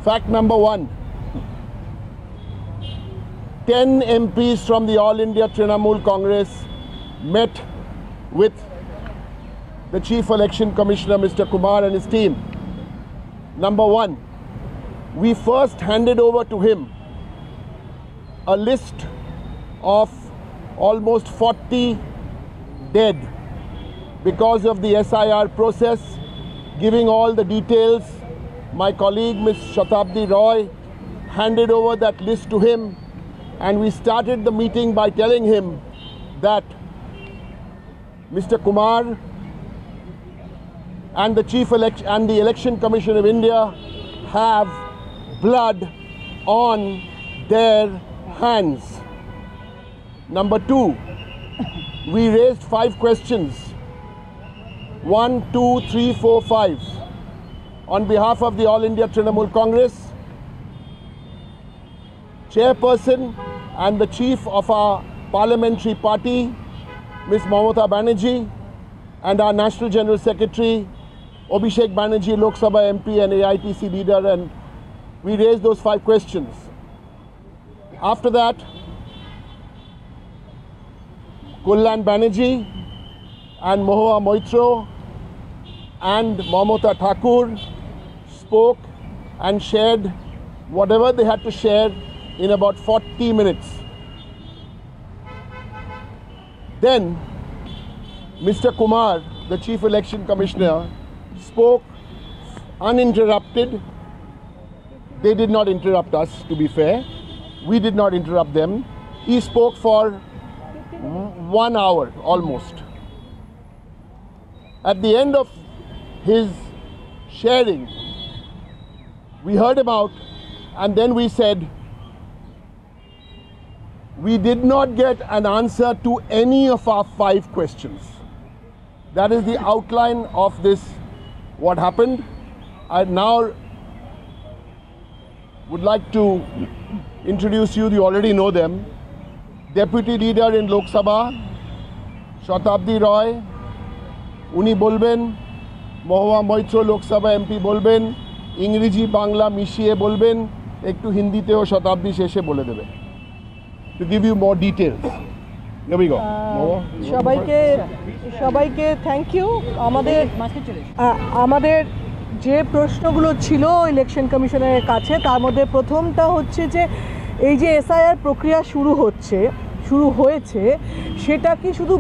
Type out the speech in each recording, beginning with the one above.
Fact number 1. 10 MPs from the All India Trinamool Congress met with the Chief Election Commissioner, Mr. Kumar, and his team. Number 1, we first handed over to him a list of almost 40 dead because of the SIR process, giving all the details. My colleague, Ms. Shatabdi Roy, handed over that list to him, and we started the meeting by telling him that Mr. Kumar and the Election Commission of India have blood on their hands. Number 2, we raised 5 questions. 1, 2, 3, 4, 5. On behalf of the All India Trinamool Congress, Chairperson and the Chief of our Parliamentary Party, Ms. Mamata Banerjee, and our National General Secretary, Abhishek Banerjee, Lok Sabha MP and AITC leader, and we raised those 5 questions. After that, Kullan Banerjee and Mohua Moitro and Mamata Thakur spoke and shared whatever they had to share in about 40 minutes. Then Mr. Kumar, the Chief Election Commissioner, spoke uninterrupted. They did not interrupt us, to be fair. We did not interrupt them. He spoke for 1 hour almost. At the end of his sharing, we heard him out, and then we said, we did not get an answer to any of our 5 questions. That is the outline of this, what happened. I now would like to introduce you already know them. Deputy Leader in Lok Sabha, Shatabdi Roy, উনি বলবেন, Mahua Moitra Lok Sabha MP বলবেন, ইংরেজি বাংলা মিশিয়ে বলবেন, একটু হিন্দিতেও শতাব্দী শেষে বলে দেবে। To give you more details. Here we go. সবাইকে থ্যাংক ইউ। আমাদের যে প্রশ্নগুলো ছিল ইলেকশন কমিশনের কাছে, তার মধ্যে প্রথমটা হচ্ছে যে এই যে এসআইআর প্রক্রিয়া শুরু হয়েছে সেটা কি শুধু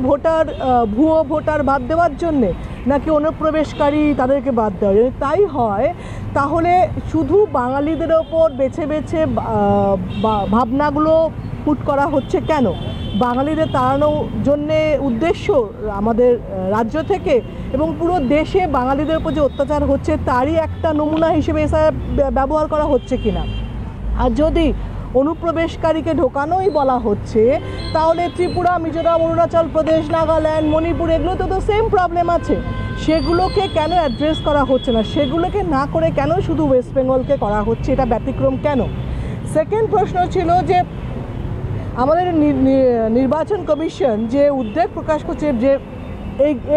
ভুয়ো ভোটার বাদ দেওয়ার জন্যে, নাকি অনুপ্রবেশকারী তাদেরকে বাদ দেওয়ার জন্য? তাই হয় তাহলে শুধু বাঙালিদের ওপর বেছে বেছে ভাবনাগুলো পুট করা হচ্ছে কেন? বাঙালিদের তাড়ানোর জন্যে উদ্দেশ্য আমাদের রাজ্য থেকে এবং পুরো দেশে বাঙালিদের উপর যে অত্যাচার হচ্ছে তারই একটা নমুনা হিসেবে এসআইআর ব্যবহার করা হচ্ছে কিনা? আর যদি অনুপ্রবেশকারীকে ঢোকানোই বলা হচ্ছে, তাহলে ত্রিপুরা, মিজোরাম, অরুণাচল প্রদেশ, নাগাল্যান্ড, মণিপুর, এগুলোতে তো সেম প্রবলেম আছে। সেগুলোকে কেন অ্যাড্রেস করা হচ্ছে না? সেগুলোকে না করে কেন শুধু ওয়েস্ট বেঙ্গলকে করা হচ্ছে? এটা ব্যতিক্রম কেন? সেকেন্ড প্রশ্ন ছিল যে আমাদের নির্বাচন কমিশন যে উদ্বেগ প্রকাশ করছে যে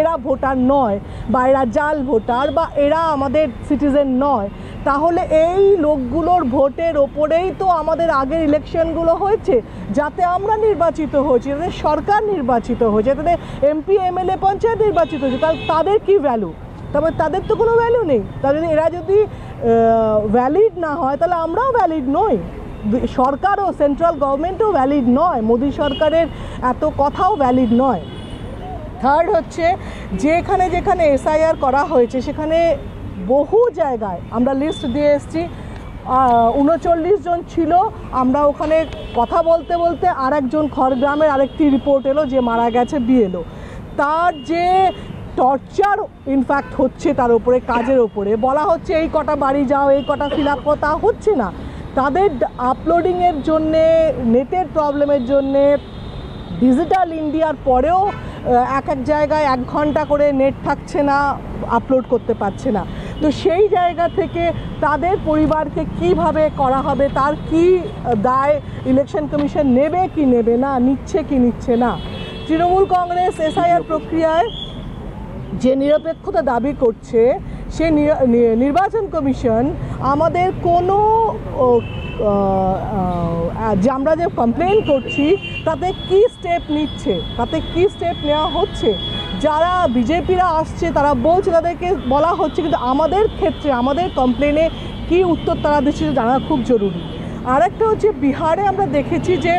এরা ভোটার নয়, বা এরা জাল ভোটার, বা এরা আমাদের সিটিজেন নয়, তাহলে এই লোকগুলোর ভোটের ওপরেই তো আমাদের আগের ইলেকশনগুলো হয়েছে, যাতে আমরা নির্বাচিত হয়েছি, যাতে সরকার নির্বাচিত হয়েছে, যাতে এমপি, এমএলএ, পঞ্চায়েত নির্বাচিত হয়েছে। তাহলে তাদের কি ভ্যালু? তবে তাদের তো কোনো ভ্যালু নেই। তাহলে এরা যদি ভ্যালিড না হয়, তাহলে আমরাও ভ্যালিড নই, সরকারও, সেন্ট্রাল গভর্নমেন্টও ভ্যালিড নয়, মোদী সরকারের এত কথাও ভ্যালিড নয়। থার্ড হচ্ছে যেখানে যেখানে এসআইআর করা হয়েছে সেখানে বহু জায়গায় আমরা লিস্ট দিয়ে এসেছি, 39 জন ছিল। আমরা ওখানে কথা বলতে বলতে আরেকজন খড়গ্রামের আরেকটি রিপোর্ট এলো যে মারা গেছে বিএলও। তার যে টর্চার ইনফ্যাক্ট হচ্ছে তার উপরে, কাজের ওপরে বলা হচ্ছে এই কটা বাড়ি যাও, এই কটা ফিল আপ করো, তা হচ্ছে না। তাদের আপলোডিংয়ের জন্যে, নেটের প্রবলেমের জন্যে, ডিজিটাল ইন্ডিয়ার পরেও এক জায়গায় 1 ঘন্টা করে নেট থাকছে না, আপলোড করতে পারছে না। তো সেই জায়গা থেকে তাদের পরিবারকে কিভাবে করা হবে, তার কি দায় ইলেকশন কমিশন নেবে কি নেবে না, নিচ্ছে কি নিচ্ছে না। তৃণমূল কংগ্রেস এসআইআর প্রক্রিয়ায় যে নিরপেক্ষতা দাবি করছে সে নির্বাচন কমিশন আমাদের কোনো যে আমরা যে কমপ্লেন করছি তাতে কি স্টেপ নিচ্ছে, তাতে কি স্টেপ নেওয়া হচ্ছে। যারা বিজেপিরা আসছে তারা বলছে, তাদেরকে বলা হচ্ছে, কিন্তু আমাদের ক্ষেত্রে আমাদের কমপ্লেনে কি উত্তর তারা দিচ্ছে জানা খুব জরুরি। আরেকটা হচ্ছে বিহারে আমরা দেখেছি যে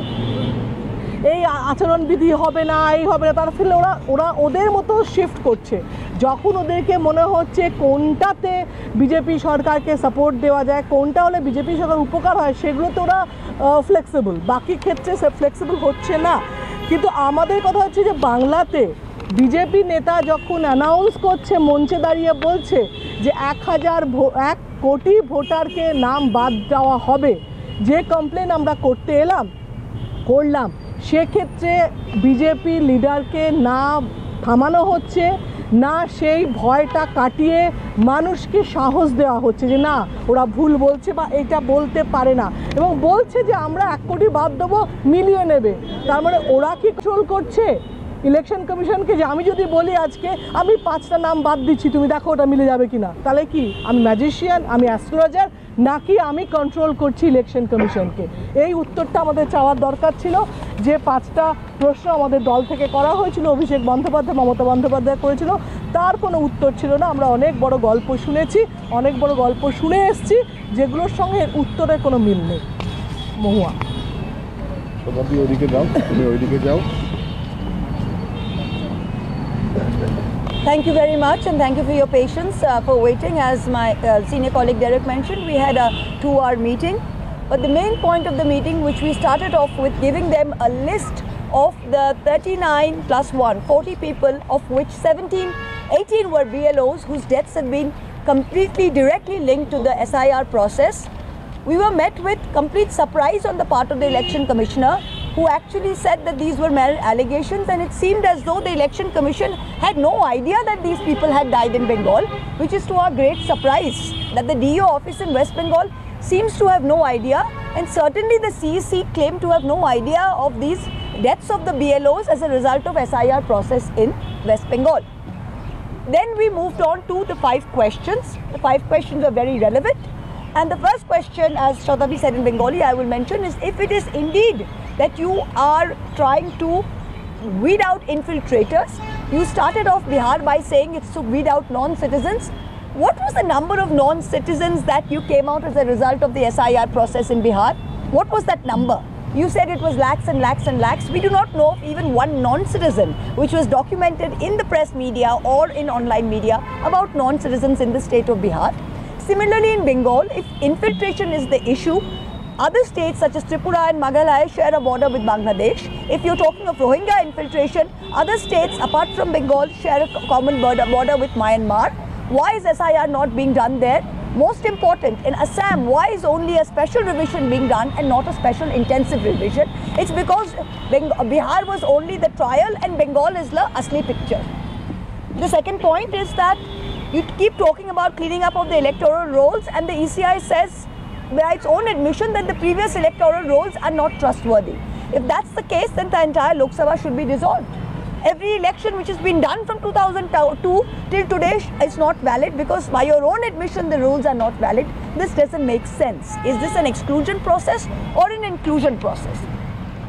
এই আচরণবিধি হবে না, এই হবে না, তার ফলে ওরা ওদের মতো শিফট করছে। যখন ওদেরকে মনে হচ্ছে কোনটাতে বিজেপি সরকারকে সাপোর্ট দেওয়া যায়, কোনটা হলে বিজেপি সরকার উপকার হয়, সেগুলোতে ওরা ফ্লেক্সিবল, বাকি ক্ষেত্রে সে ফ্লেক্সিবল হচ্ছে না। কিন্তু আমাদের কথা হচ্ছে যে বাংলাতে বিজেপি নেতা যখন অ্যানাউন্স করছে, মঞ্চে দাঁড়িয়ে বলছে যে 1 কোটি ভোটারকে নাম বাদ দেওয়া হবে, যে কমপ্লেন আমরা করলাম, সেক্ষেত্রে বিজেপি লিডারকে না থামানো হচ্ছে, না সেই ভয়টা কাটিয়ে মানুষকে সাহস দেওয়া হচ্ছে যে না ওরা ভুল বলছে বা এটা বলতে পারে না, এবং বলছে যে আমরা 1 কোটি বাদ দেবো, মিলিয়ে নেবে। তার মানে ওরা কি কন্ট্রোল করছে ইলেকশন কমিশনকে, যে আমি যদি বলি আজকে আমি 5টা নাম বাদ দিচ্ছি, তুমি দেখো ওটা মিলে যাবে কিনা, তাহলে কি আমি ম্যাজিশিয়ান, আমি অ্যাস্ট্রোলজার, নাকি আমি কন্ট্রোল করছি ইলেকশন কমিশনকে? এই উত্তরটা আমাদের চাওয়ার দরকার ছিল। যে 5টা প্রশ্ন আমাদের দল থেকে করা হয়েছিল, অভিষেক বন্দ্যোপাধ্যায়, মমতা বন্দ্যোপাধ্যায় করেছিল, তার কোনো উত্তর ছিল না। আমরা অনেক বড় গল্প শুনেছি, অনেক বড় গল্প শুনে এসেছি, যেগুলোর সঙ্গে উত্তরের কোনো মিল নেই। মহুয়া, ওইদিকে যাও, তুমি ওইদিকে যাও। Thank you very much, and thank you for your patience for waiting. As my senior colleague Derek mentioned, we had a 2-hour meeting, but the main point of the meeting, which we started off with giving them a list of the 39 plus 1, 40 people, of which 18 were BLOs whose deaths had been completely directly linked to the SIR process. We were met with complete surprise on the part of the election commissioner, who actually said that these were mere allegations, and it seemed as though the election commission had no idea that these people had died in Bengal, which is to our great surprise that the DO office in West Bengal seems to have no idea, and certainly the CEC claimed to have no idea of these deaths of the BLOs as a result of SIR process in West Bengal. Then we moved on to the 5 questions. The 5 questions are very relevant, and the first question, as Shatabi said in Bengali, I will mention, is if it is indeed that you are trying to weed out infiltrators. You started off Bihar by saying it's to weed out non-citizens. What was the number of non-citizens that you came out as a result of the SIR process in Bihar? What was that number? You said it was lakhs and lakhs and lakhs. We do not know of even one non-citizen which was documented in the press media or in online media about non-citizens in the state of Bihar. Similarly, in Bengal, if infiltration is the issue, other states such as Tripura and Meghalaya share a border with Bangladesh. If you're talking of Rohingya infiltration, other states apart from Bengal share a common border with Myanmar. Why is SIR not being done there? Most important, in Assam, why is only a special revision being done and not a special intensive revision? It's because Bihar was only the trial and Bengal is the asli picture. The second point is that you keep talking about cleaning up of the electoral rolls, and the ECI says by its own admission that the previous electoral rolls are not trustworthy. If that's the case, then the entire Lok Sabha should be dissolved. Every election which has been done from 2002 till today is not valid, because by your own admission the rules are not valid. This doesn't make sense. Is this an exclusion process or an inclusion process?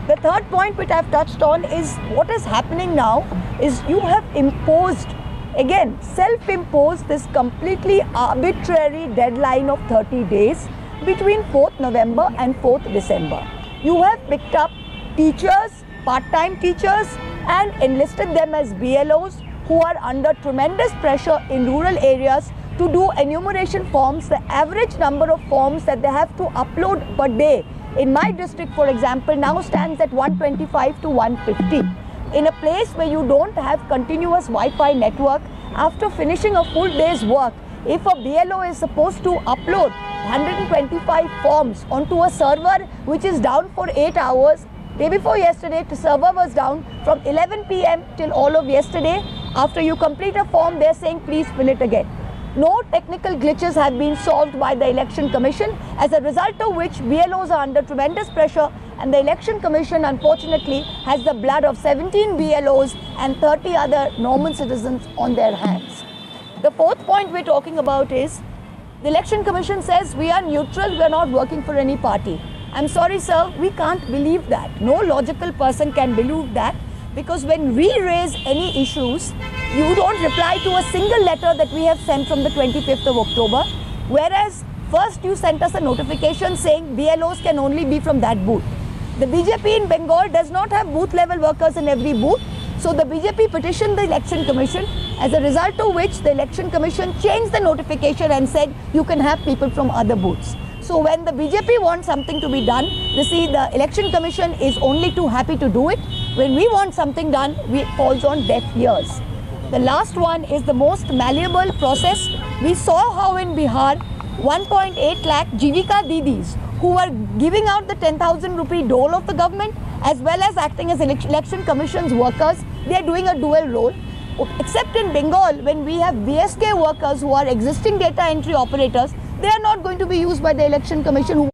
The third point which I've touched on is what is happening now is you have imposed, again self-imposed, this completely arbitrary deadline of 30 days between 4th November and 4th December. You have picked up teachers, part-time teachers, and enlisted them as BLOs who are under tremendous pressure in rural areas to do enumeration forms. The average number of forms that they have to upload per day in my district, for example, now stands at 125 to 150. In a place where you don't have continuous Wi-Fi network, after finishing a full day's work, if a BLO is supposed to upload 125 forms onto a server which is down for 8 hours, day before yesterday the server was down from 11 PM till all of yesterday. After you complete a form, they're saying please fill it again. No technical glitches have been solved by the Election Commission, as a result of which BLOs are under tremendous pressure, and the Election Commission unfortunately has the blood of 17 BLOs and 30 other normal citizens on their hands. The fourth point we're talking about is the Election Commission says we are neutral, we are not working for any party. I'm sorry, sir, we can't believe that. No logical person can believe that, because when we raise any issues, you don't reply to a single letter that we have sent from the 25th of October, whereas first you sent us a notification saying BLOs can only be from that booth. The BJP in Bengal does not have booth level workers in every booth. So the BJP petitioned the Election Commission, as a result of which the Election Commission changed the notification and said you can have people from other booths. So when the BJP wants something to be done, you see the Election Commission is only too happy to do it. When we want something done, it falls on deaf ears. The last one is the most malleable process. We saw how in Bihar, 1.8 lakh Jivika Didis, who were giving out the 10,000 rupee dole of the government, as well as acting as Election Commission's workers, they are doing a dual role. Except in Bengal, when we have VSK workers who are existing data entry operators, they are not going to be used by the Election Commission, who